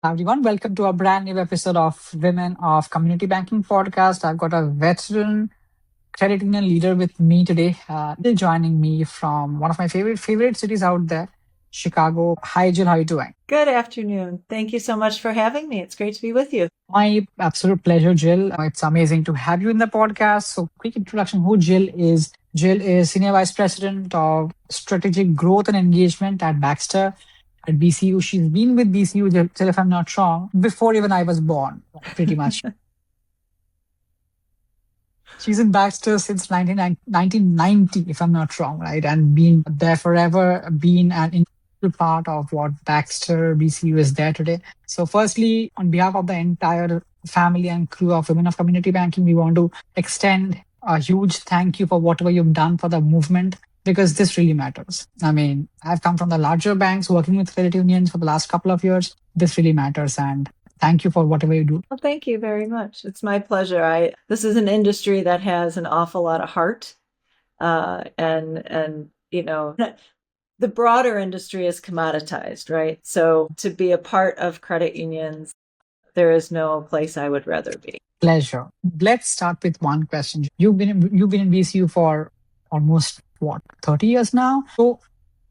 Everyone, welcome to a brand new episode of Women of Community Banking podcast. I've got a veteran credit union leader with me today. Jill joining me from one of my favorite cities out there, Chicago. Hi, Jill. How are you doing? Good afternoon. Thank you so much for having me. It's great to be with you. My absolute pleasure, Jill. It's amazing to have you in the podcast. So, quick introduction: who Jill is. Jill is Senior Vice President of Strategic Growth and Engagement at Baxter at BCU. She's been with BCU, till if I'm not wrong, before even I was born, pretty much. She's in Baxter since 1990, if I'm not wrong, right? And been there forever, been an integral part of what Baxter BCU is there today. So, firstly, on behalf of the entire family and crew of Women of Community Banking, we want to extend a huge thank you for whatever you've done for the movement because this really matters. I mean, I've come from the larger banks working with credit unions for the last couple of years. This really matters. And thank you for whatever you do. Well, thank you very much. It's my pleasure. This is an industry that has an awful lot of heart, and the broader industry is commoditized, right? So to be a part of credit unions, there is no place I would rather be. Pleasure. Let's start with one question. You've been in BCU for almost what, 30 years now? So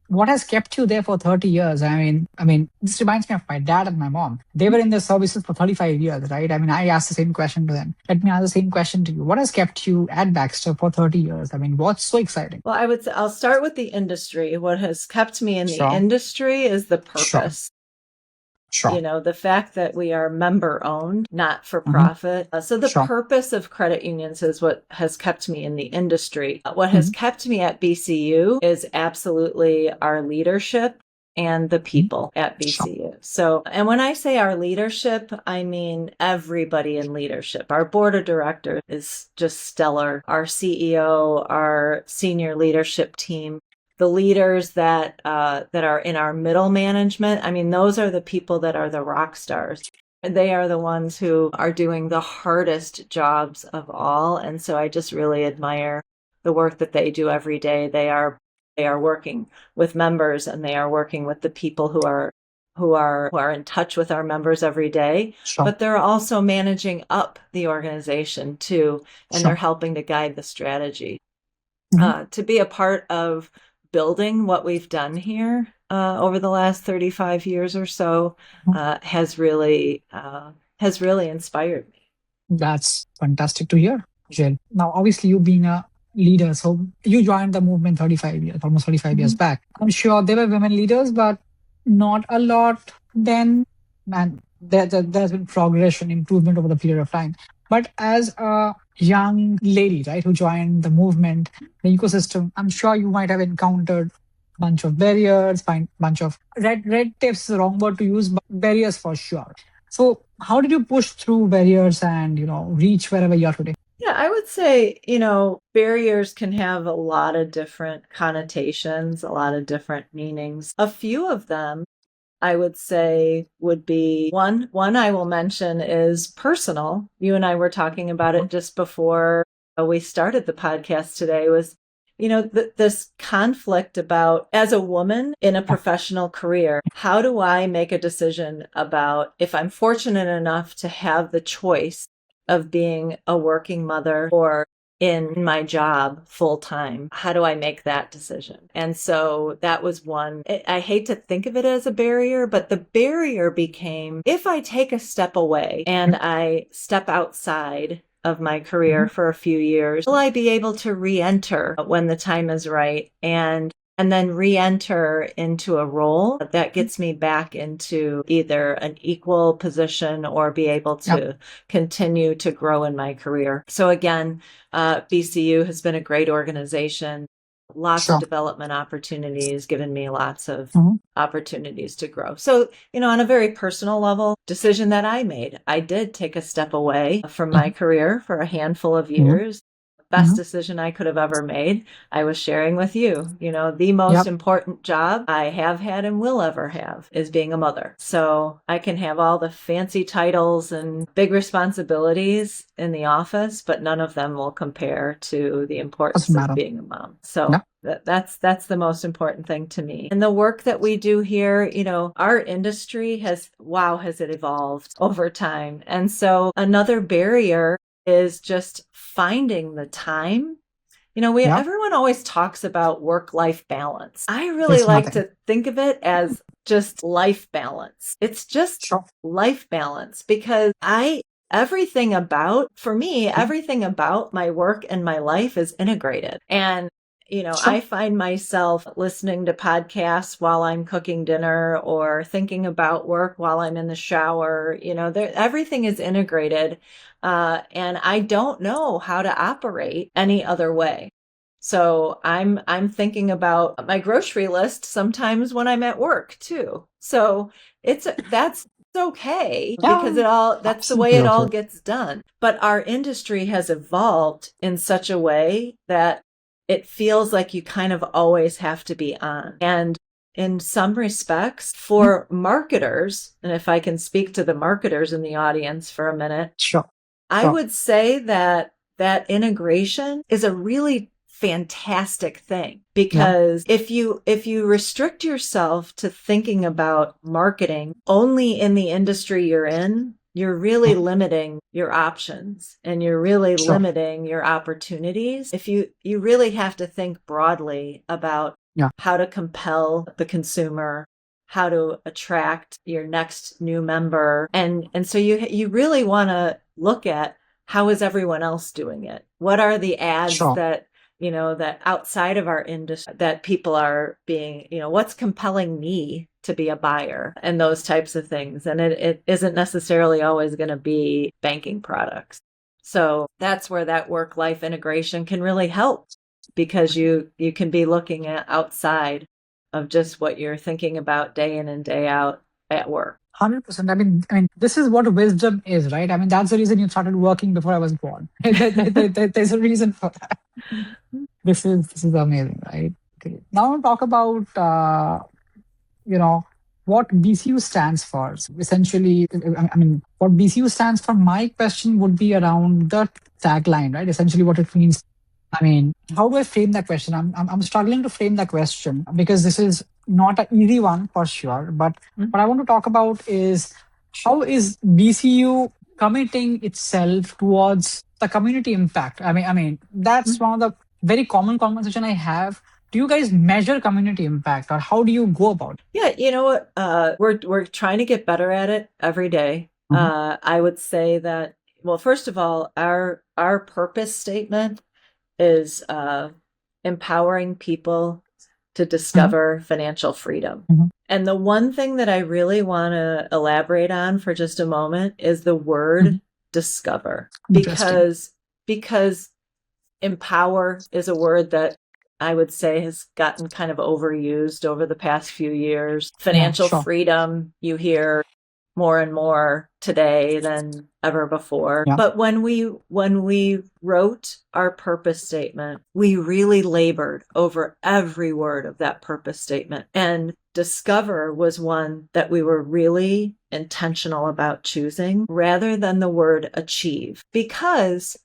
what has kept you there for 30 years? I mean, this reminds me of my dad and my mom. They were in the services for 35 years, right? I mean, I asked the same question to them. Let me ask the same question to you. What has kept you at Baxter for 30 years? I mean, what's so exciting? Well, I would say I'll start with the industry. What has kept me in the Sure. industry is the Sure. purpose. Sure. The fact that we are member owned, not for Mhm. profit. So the Sure. purpose of credit unions is what has kept me in the industry. What has Mhm. kept me at BCU is absolutely our leadership and the Mhm. people at Sure. BCU. So, and when I say our leadership, I mean everybody in leadership. Our board of directors is just stellar. Our CEO, our senior leadership team, the leaders that are in our middle management. I mean, those are the people that are the rock stars. They are the ones who are doing the hardest jobs of all, and so I just really admire the work that they do every day. They are working with members, and they are working with the people who are in touch with our members every day. Sure. But they're also managing up the organization too, and they're Sure. helping to guide the strategy. Mhm. To be a part of building what we've done here over the last 35 years or so Mhm. has really inspired me. That's fantastic to hear, Jill. Now, obviously, you being a leader, so you joined the movement 35 years, almost 35 years Mhm. back. I'm sure there were women leaders, but not a lot then. And there's been progression, improvement over the period of time. But as a young lady, right, who joined the movement, the ecosystem, I'm sure you might have encountered a bunch of barriers, bunch of red tapes is the wrong word to use, but barriers for sure. So how did you push through barriers and, reach wherever you are today? Yeah, I would say, barriers can have a lot of different connotations, a lot of different meanings. A few of them I would say would be one I will mention is personal. You and I were talking about it just before we started the podcast today was this conflict about, as a woman in a professional career, how do I make a decision about, if I'm fortunate enough to have the choice of being a working mother or in my job full time, how do I make that decision? And so that was one. I hate to think of it as a barrier, but the barrier became, if I take a step away and I step outside of my career Mhm. for a few years, will I be able to re-enter when the time is right? And then re-enter into a role that gets me back into either an equal position or be able Yep. to continue to grow in my career. So again, BCU has been a great organization, lots of Sure. development opportunities, given me lots of Mhm. opportunities to grow. So, on a very personal level, decision that I made, I did take a step away from my Mhm. career for a handful of Mhm. years best Mhm. decision I could have ever made. I was sharing with you, the most Yep. important job I have had and will ever have is being a mother. So I can have all the fancy titles and big responsibilities in the office, but none of them will compare to the Doesn't importance of matter. being a mom. So Yep. that's the most important thing to me. And the work that we do here, our industry has it evolved over time. And so another barrier is just finding the time. Yep. Everyone always talks about work-life balance. I really It's like nothing. to think of it as just life balance. It's just Sure. life balance because for me, Mhm. everything about my work and my life is integrated. And I Sure. find myself listening to podcasts while I'm cooking dinner or thinking about work while I'm in the shower. Everything is integrated. And I don't know how to operate any other way. So I'm thinking about my grocery list sometimes when I'm at work too. So that's okay because Yeah. that's the way Absolutely it all okay. gets done. But our industry has evolved in such a way that it feels like you kind of always have to be on. And in some respects, Mhm. for marketers, and if I can speak to the marketers in the audience for a minute, Sure. I Sure. would say that integration is a really fantastic thing Yep. because if you restrict yourself to thinking about marketing only in the industry you're in, you're really Mhm. limiting your options and you're really Sure. limiting your opportunities. If you really have to think broadly about Yeah. how to compel the consumer, how to attract your next new member. And so you really want to look at how is everyone else doing it? What are the ads Sure. that outside of our industry that people are being, what's compelling me to be a buyer and those types of things. And it isn't necessarily always going to be banking products. So that's where that work life integration can really help because you can be looking at outside of just what you're thinking about day in and day out at work. 100%. I mean, this is what wisdom is, right? I mean, that's the reason you started working before I was born. There's a reason for that. This is amazing, right? Okay. Now we'll talk about you know what BCU stands for. So essentially, I mean, what BCU stands for. My question would be around the tagline, right? Essentially, what it means. I mean, how do I frame that question? I'm struggling to frame that question because this is not an easy one for sure. But what I want to talk about is how is BCU committing itself towards the community impact? I mean, that's one of the very common conversation I have. Do you guys measure community impact, or how do you go about it? Yeah, you know what? We're trying to get better at it every day. Mhm. I would say that, well, first of all, our purpose statement is empowering people to Mhm. discover financial freedom. Mhm. And the one thing that I really want to elaborate on for just a moment is the word Mhm. discover, Interesting. because empower is a word that I would say has gotten kind of overused over the past few years. Yeah, Financial sure. freedom, you hear more and more today than ever before. Yeah, But when we wrote our purpose statement, we really labored over every word of that purpose statement. And discover was one that we were really intentional about choosing rather than the word achieve, because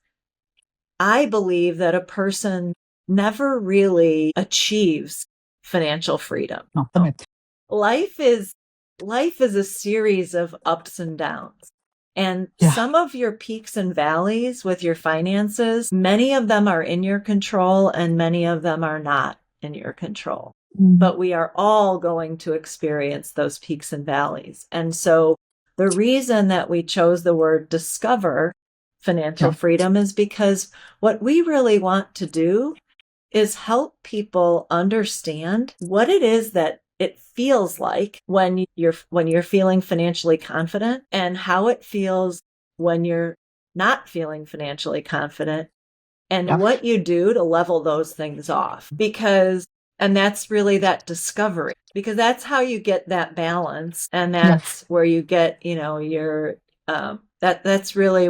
I believe that a person never really achieves financial freedom. not the myth. Life is life is a series of ups and downs. And Yeah. some of your peaks and valleys with your finances, many of them are in your control and many of them are not in your control. Mhm. But we are all going to experience those peaks and valleys. And so the reason that we chose the word discover financial Yeah. freedom is because what we really want to do is help people understand what it is that it feels like when you're feeling financially confident and how it feels when you're not feeling financially confident and Yeah. what you do to level those things off, because and that's really that discovery, because that's how you get that balance, and Yeah. that's where you get your that's really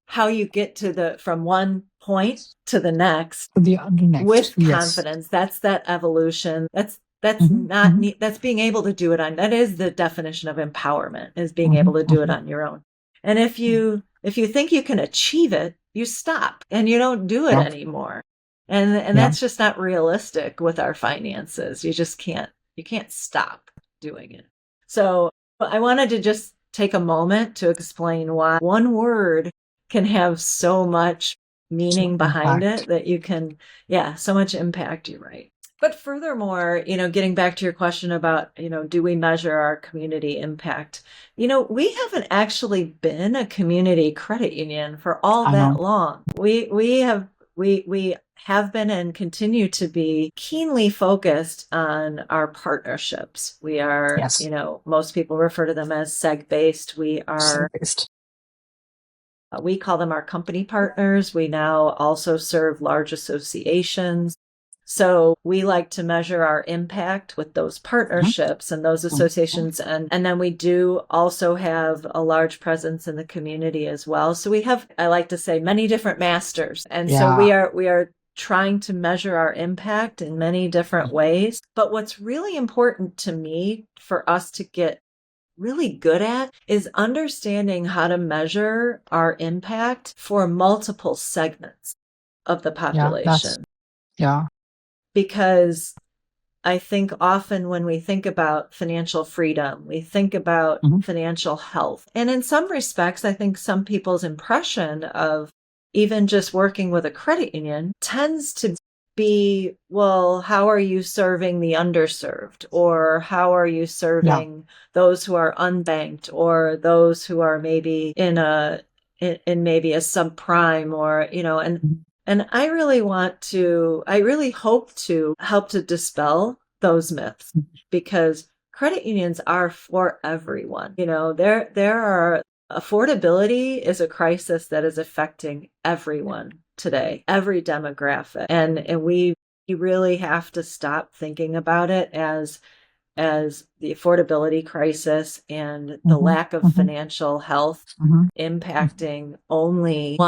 how you get from one point to the next The next, with yes. confidence. That's that evolution. That's Mhm, not mhm, that's being able to do it on. That is the definition of empowerment, is being mhm, able to do it mhm. on your own. And if you think you can achieve it, you stop and you don't do it Yeah, anymore. And yeah, that's just not realistic with our finances. You can't stop doing it. So I wanted to just take a moment to explain why one word can have so much so meaning behind impact. it, that you can, yeah, so much impact. You're right. But furthermore, getting back to your question about, do we measure our community impact? We haven't actually been a community credit union for all I that know. long. We have been and continue to be keenly focused on our partnerships. We are, Yes, most people refer to them as seg-based. seg-based. We call them our company partners. We now also serve large associations. So we like to measure our impact with those Mhm, partnerships and those mhm, mhm. associations. And then we do also have a large presence in the community as well. So we have, I like to say, many different masters. And so Yeah. we are trying to measure our impact in many different Mhm. ways. But what's really important to me for us to get really good at is understanding how to measure our impact for multiple segments of the Yeah, that's, population. yeah. Because I think often when we think about financial freedom, we think about Mhm. financial health. And in some respects, I think some people's impression of even just working with a credit union tends to be, well, how are you serving the underserved? Or how are you Yeah. serving those who are unbanked, or those who are maybe in maybe a subprime, or, Mhm, and I really hope to help to dispel those myths, mhm, because credit unions are for everyone. There are affordability is a crisis that is affecting everyone today, every demographic. And we really have to stop thinking about it as the affordability crisis and the mhm, lack of mhm, financial health mhm, mhm, impacting only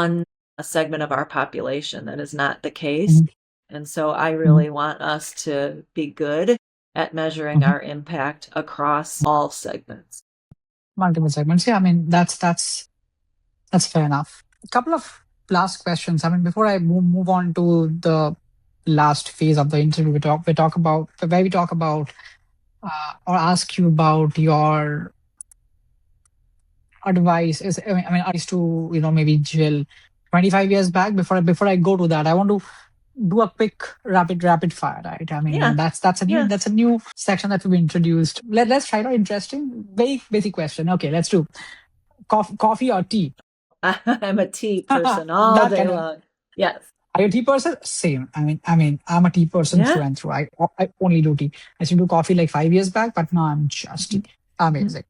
a segment of our population. That is not the case. mhm, And so I mhm, really want us to be good at measuring mhm. our impact across all segments. Multiple segments. Yeah, I mean, that's fair enough. A couple of last questions. I mean, before I move on to the last phase of the interview, we talk about or ask you about your advice. I mean, advice to maybe Jill 25 years back. Before I go to that, I want to do a quick rapid fire, right? I mean, Yeah. Yeah. that's a new section that we've introduced. Let's try it out. Interesting, very basic question. Okay, let's do coffee or tea. I'm a tea person all That day kind of. long. Yes. Are you a tea person? Same. I mean, I'm a tea person Yeah. through and through. I only do tea. I used to do coffee like 5 years back, but now I'm just tea. Mhm. Mhm. Amazing.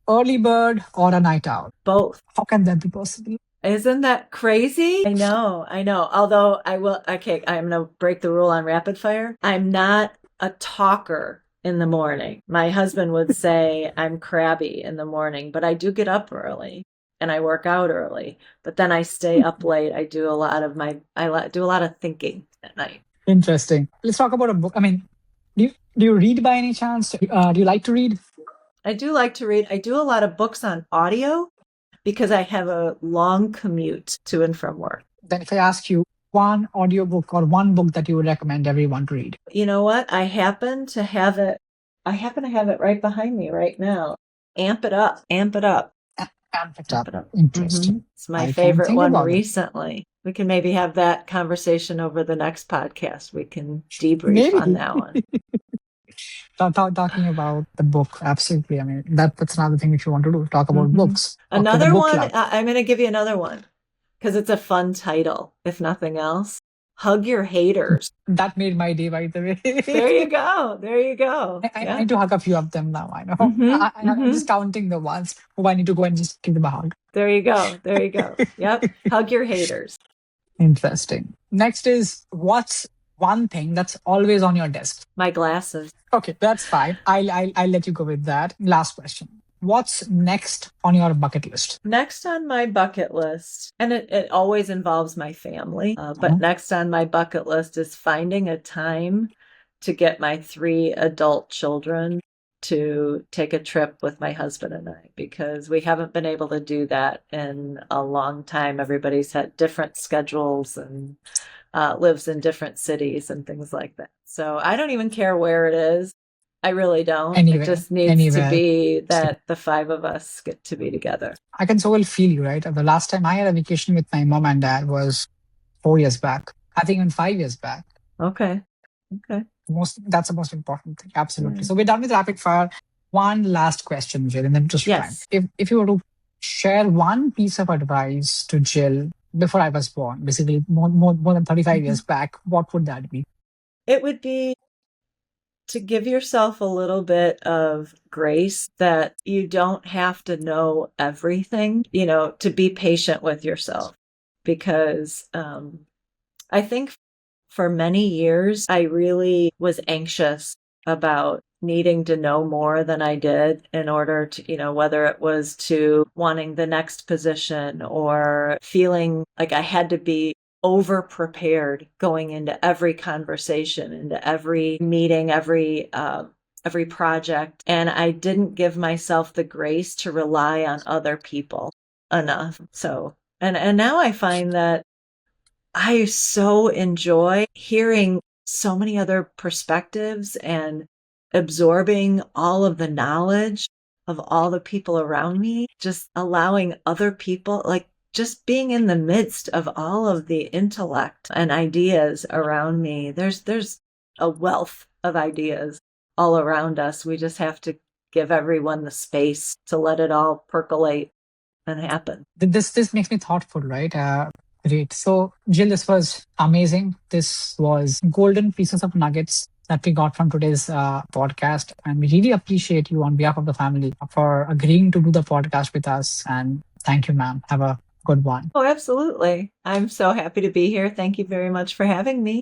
Early bird or a night owl? Both. How can that be possible? Isn't that crazy? I know, I know. Although okay, I'm going to break the rule on rapid fire. I'm not a talker in the morning. My husband would say I'm crabby in the morning, but I do get up early and I work out early. But then I stay up late. I do a lot of thinking at night. Interesting. Let's talk about a book. I mean, do you read by any chance? Do you like to read? I do like to read. I do a lot of books on audio because I have a long commute to and from work. Then if I ask you one audiobook or one book that you would recommend everyone to read? You know what? I happen to have it right behind me right now. Amp it up. Amp it up. Amp it Amp up. it up. Interesting. It's my I can favorite think one about it. recently. We can maybe have that conversation over the next podcast. We can debrief on Maybe. that one. Talking about the book, absolutely. I mean, that's another thing which you want to do. Talk about Hmm. books. Okay, the Another book one, club. I'm going to give you another one because it's a fun title, if nothing else. Hug Your Haters. That made my day, by the There you way. go. There you go. I Yeah. need to hug a few of them now. I know. Hmm. I'm Hmm. just counting the ones who I need to go and just give them a hug. There you go. There you go. Yep. Hug your haters. Interesting. Next is what's one thing that's always on your desk? My glasses. Okay, that's fine. I'll let you go with that. Last question. What's next on your bucket list? Next on my bucket list, and it always involves my family, but Mhm. next on my bucket list is finding a time to get my 3 adult children to take a trip with my husband and I, because we haven't been able to do that in a long time. Everybody's had different schedules and lives in different cities and things like that. So I don't even care where it is. I really don't. It Anywhere, just needs to anywhere. be So that the 5 of us get to be together. I can so well feel you, right? The last time I had a vacation with my mom and dad was 4 years back. I think even 5 years back. Okay. Okay. That's the most important thing. Absolutely. Yeah. So we're done with rapid fire. One last question, Jill, and then just time. Yes. If you were to share one piece of advice to Jill before I was born, basically more than 35 years back, what would that be? It would be to give yourself a little bit of grace, that you don't have to know everything, to be patient with yourself. Because I think for many years, I really was anxious about needing to know more than I did in order to, whether it was to wanting the next position or feeling like I had to be over prepared going into every conversation, into every meeting, every project. And I didn't give myself the grace to rely on other people enough. So, and now I find that I so enjoy hearing so many other perspectives and absorbing all of the knowledge of all the people around me, just allowing other people, like just being in the midst of all of the intellect and ideas around me. There's a wealth of ideas all around us. We just have to give everyone the space to let it all percolate and happen. This makes me thoughtful, right? Great. So, Jill, this was amazing. This was golden pieces of nuggets that we got from today's podcast, and we really appreciate you on behalf of the family for agreeing to do the podcast with us. And thank you, ma'am. Have a good one. Oh, absolutely. I'm so happy to be here. Thank you very much for having me.